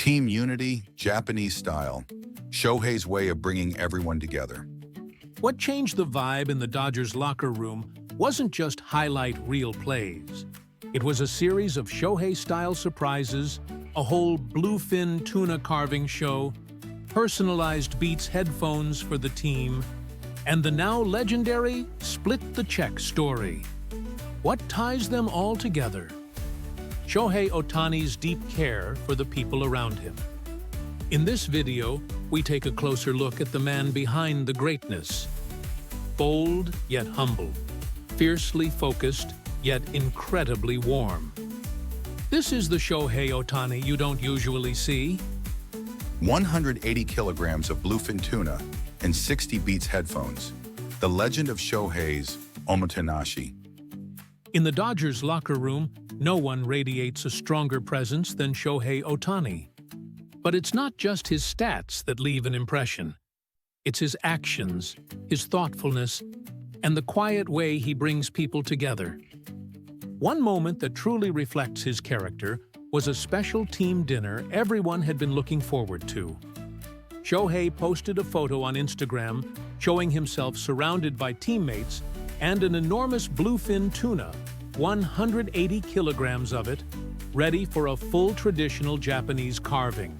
Team unity, Japanese style. Shohei's way of bringing everyone together. What changed the vibe in the Dodgers locker room wasn't just highlight reel plays. It was a series of Shohei-style surprises, a whole bluefin tuna carving show, personalized Beats headphones for the team, and the now legendary Split the Check story. What ties them all together? Shohei Ohtani's deep care for the people around him. In this video, we take a closer look at the man behind the greatness. Bold yet humble, fiercely focused yet incredibly warm. This is the Shohei Ohtani you don't usually see. 180 kilograms of bluefin tuna and 60 Beats headphones. The legend of Shohei's Ohtani. In the Dodgers locker room, no one radiates a stronger presence than Shohei Ohtani. But it's not just his stats that leave an impression. It's his actions, his thoughtfulness, and the quiet way he brings people together. One moment that truly reflects his character was a special team dinner everyone had been looking forward to. Shohei posted a photo on Instagram showing himself surrounded by teammates and an enormous bluefin tuna, 180 kilograms of it, ready for a full traditional Japanese carving.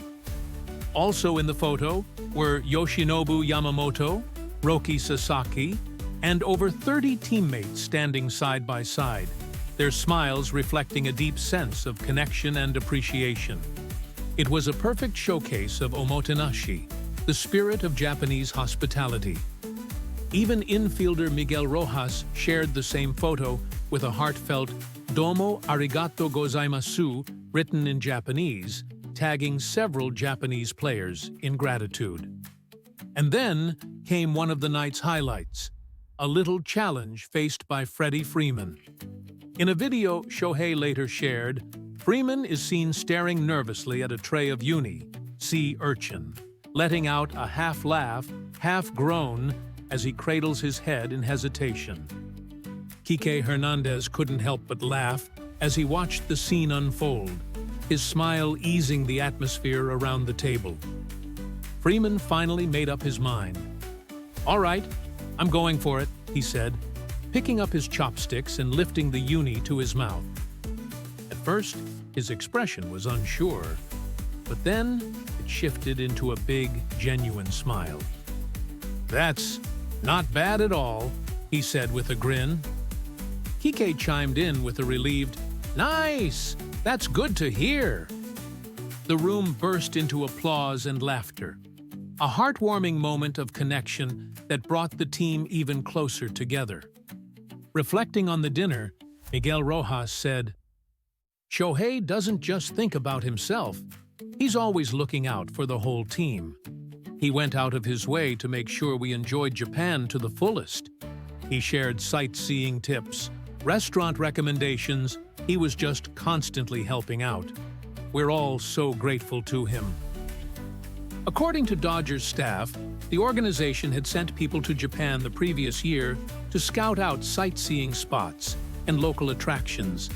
Also in the photo were Yoshinobu Yamamoto, Roki Sasaki, and over 30 teammates standing side by side, their smiles reflecting a deep sense of connection and appreciation. It was a perfect showcase of omotenashi, the spirit of Japanese hospitality. Even infielder Miguel Rojas shared the same photo with a heartfelt "Domo arigato gozaimasu" written in Japanese, tagging several Japanese players in gratitude. And then came one of the night's highlights, a little challenge faced by Freddie Freeman. In a video Shohei later shared, Freeman is seen staring nervously at a tray of uni, sea urchin, letting out a half-laugh, half-groan as he cradles his head in hesitation. Kike Hernandez couldn't help but laugh as he watched the scene unfold, his smile easing the atmosphere around the table. Freeman finally made up his mind. "All right, I'm going for it," he said, picking up his chopsticks and lifting the uni to his mouth. At first, his expression was unsure, but then it shifted into a big, genuine smile. "That's not bad at all," he said with a grin. Kike chimed in with a relieved, "Nice! That's good to hear." The room burst into applause and laughter, a heartwarming moment of connection that brought the team even closer together. Reflecting on the dinner, Miguel Rojas said, "Shohei doesn't just think about himself. He's always looking out for the whole team. He went out of his way to make sure we enjoyed Japan to the fullest. He shared sightseeing tips, restaurant recommendations. He was just constantly helping out. We're all so grateful to him." According to Dodgers staff, the organization had sent people to Japan the previous year to scout out sightseeing spots and local attractions.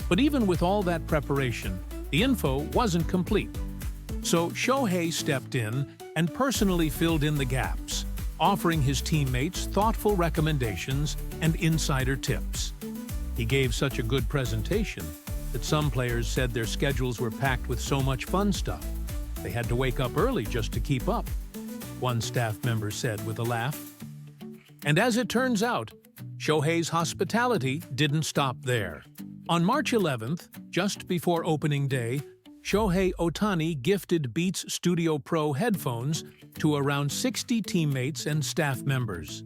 But even with all that preparation, the info wasn't complete. So Shohei stepped in and personally filled in the gaps, offering his teammates thoughtful recommendations and insider tips. He gave such a good presentation that some players said their schedules were packed with so much fun stuff. They had to wake up early just to keep up, one staff member said with a laugh. And as it turns out, Shohei's hospitality didn't stop there. On March 11th, just before opening day, Shohei Ohtani gifted Beats Studio Pro headphones to around 60 teammates and staff members.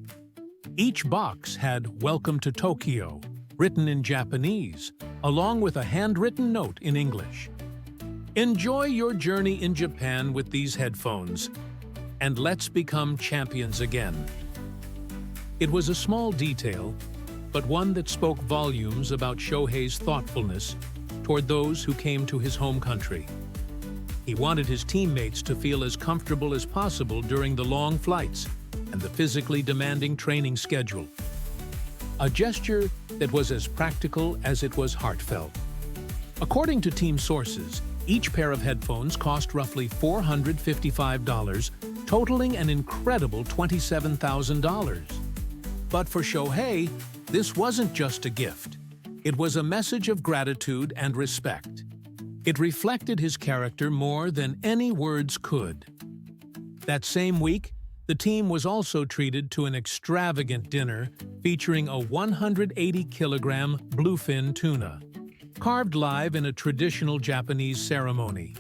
Each box had "Welcome to Tokyo" written in Japanese, along with a handwritten note in English. "Enjoy your journey in Japan with these headphones, and let's become champions again." It was a small detail, but one that spoke volumes about Shohei's thoughtfulness toward those who came to his home country. He wanted his teammates to feel as comfortable as possible during the long flights and the physically demanding training schedule. A gesture that was as practical as it was heartfelt. According to team sources, Each pair of headphones cost roughly $455, totaling an incredible $27,000. But for Shohei, this wasn't just a gift. It was a message of gratitude and respect. It reflected his character more than any words could. That same week, the team was also treated to an extravagant dinner featuring a 180-kilogram bluefin tuna, carved live in a traditional Japanese ceremony.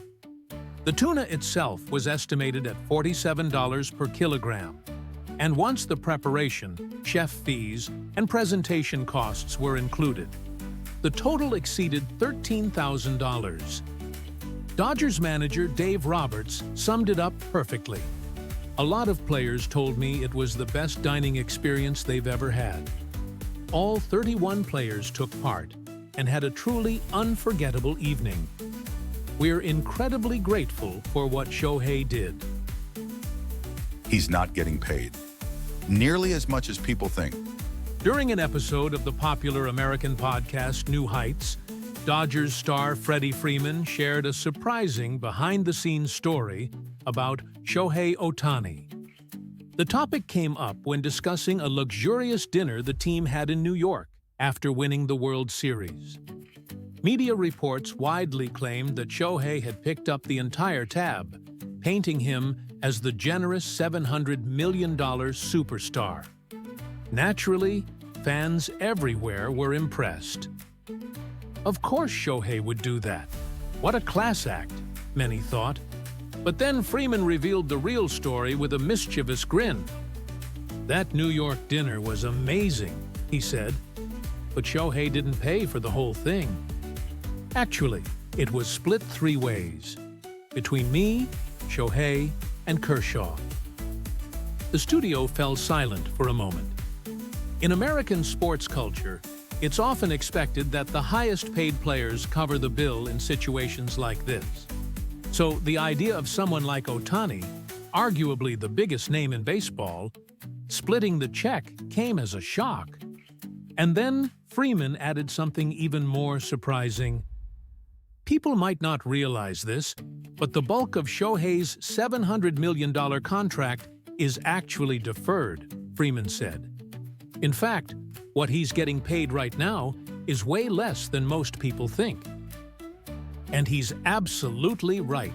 The tuna itself was estimated at $47 per kilogram, and once the preparation, chef fees, and presentation costs were included, the total exceeded $13,000. Dodgers manager Dave Roberts summed it up perfectly. A lot of players told me it was the best dining experience they've ever had. All 31 players took part and had a truly unforgettable evening. We're incredibly grateful for what Shohei did. He's not getting paid nearly as much as people think. During an episode of the popular American podcast New Heights, Dodgers star Freddie Freeman shared a surprising behind-the-scenes story about Shohei Ohtani. The topic came up when discussing a luxurious dinner the team had in New York after winning the World Series. Media reports widely claimed that Shohei had picked up the entire tab, painting him as the generous $700 million superstar. Naturally, fans everywhere were impressed. Of course Shohei would do that. What a class act, many thought. But then Freeman revealed the real story with a mischievous grin. "That New York dinner was amazing," he said. But Shohei didn't pay for the whole thing. Actually, it was split 3 ways, between me, Shohei, and Kershaw. The studio fell silent for a moment. In American sports culture, it's often expected that the highest-paid players cover the bill in situations like this. So the idea of someone like Ohtani, arguably the biggest name in baseball, splitting the check came as a shock. And then Freeman added something even more surprising. People might not realize this, but the bulk of Shohei's $700 million contract is actually deferred, Freeman said. In fact, what he's getting paid right now is way less than most people think. And he's absolutely right.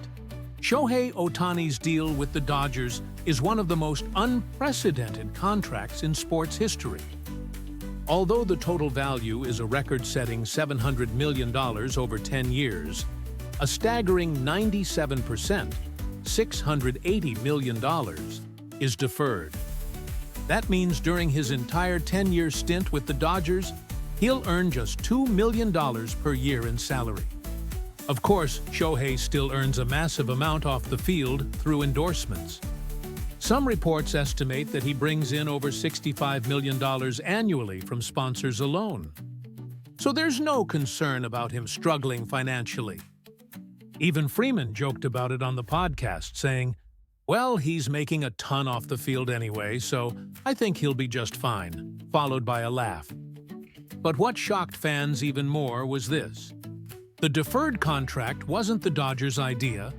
Shohei Ohtani's deal with the Dodgers is one of the most unprecedented contracts in sports history. Although the total value is a record-setting $700 million over 10 years, a staggering 97%, $680 million, is deferred. That means during his entire 10-year stint with the Dodgers, he'll earn just $2 million per year in salary. Of course, Shohei still earns a massive amount off the field through endorsements. Some reports estimate that he brings in over $65 million annually from sponsors alone. So there's no concern about him struggling financially. Even Freeman joked about it on the podcast, saying, "Well, he's making a ton off the field anyway, so I think he'll be just fine," followed by a laugh. But what shocked fans even more was this. The deferred contract wasn't the Dodgers' idea,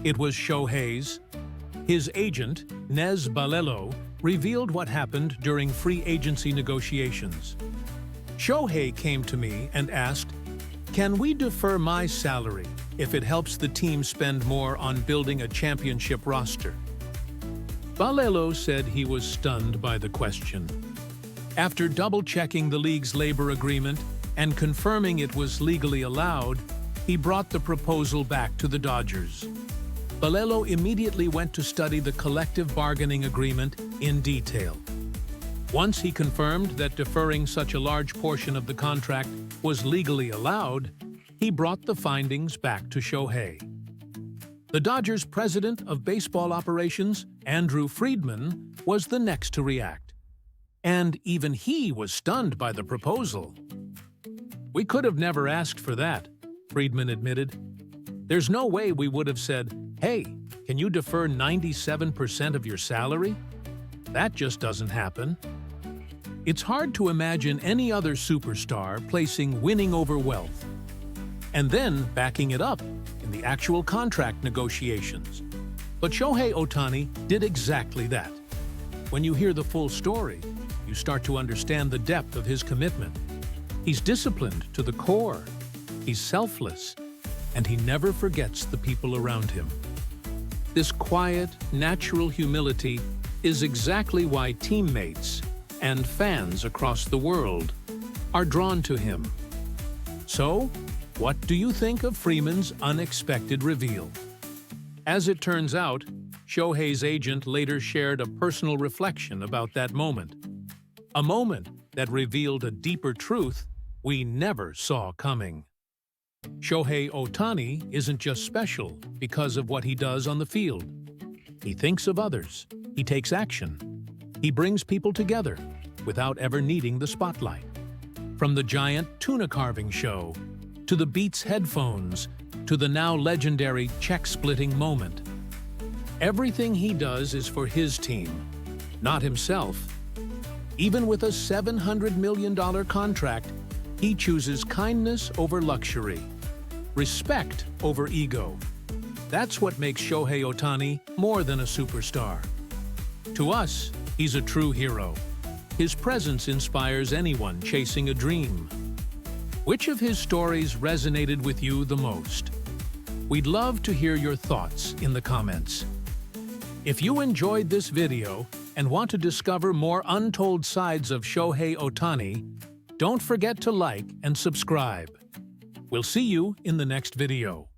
it was Shohei's. His agent, Nez Balelo, revealed what happened during free agency negotiations. Shohei came to me and asked, "Can we defer my salary if it helps the team spend more on building a championship roster?" Balelo said he was stunned by the question. After double-checking the league's labor agreement and confirming it was legally allowed, he brought the proposal back to the Dodgers. Balelo immediately went to study the collective bargaining agreement in detail. Once he confirmed that deferring such a large portion of the contract was legally allowed, he brought the findings back to Shohei. The Dodgers' president of baseball operations, Andrew Friedman, was the next to react. And even he was stunned by the proposal. "We could have never asked for that," Friedman admitted. "There's no way we would have said, 'Hey, can you defer 97% of your salary?' That just doesn't happen." It's hard to imagine any other superstar placing winning over wealth, and then backing it up in in the actual contract negotiations. But Shohei Ohtani did exactly that. When you hear the full story, you start to understand the depth of his commitment. He's disciplined to the core. He's selfless, and he never forgets the people around him. This quiet, natural humility is exactly why teammates and fans across the world are drawn to him. So, what do you think of Freeman's unexpected reveal? As it turns out, Shohei's agent later shared a personal reflection about that moment. A moment that revealed a deeper truth we never saw coming. Shohei Ohtani isn't just special because of what he does on the field. He thinks of others. He takes action. He brings people together without ever needing the spotlight. From the giant tuna carving show, to the Beats headphones, to the now legendary check-splitting moment. Everything he does is for his team, not himself. Even with a $700 million contract, he chooses kindness over luxury, respect over ego. That's what makes Shohei Ohtani more than a superstar. To us, he's a true hero. His presence inspires anyone chasing a dream. Which of his stories resonated with you the most? We'd love to hear your thoughts in the comments. If you enjoyed this video and want to discover more untold sides of Shohei Ohtani, don't forget to like and subscribe. We'll see you in the next video.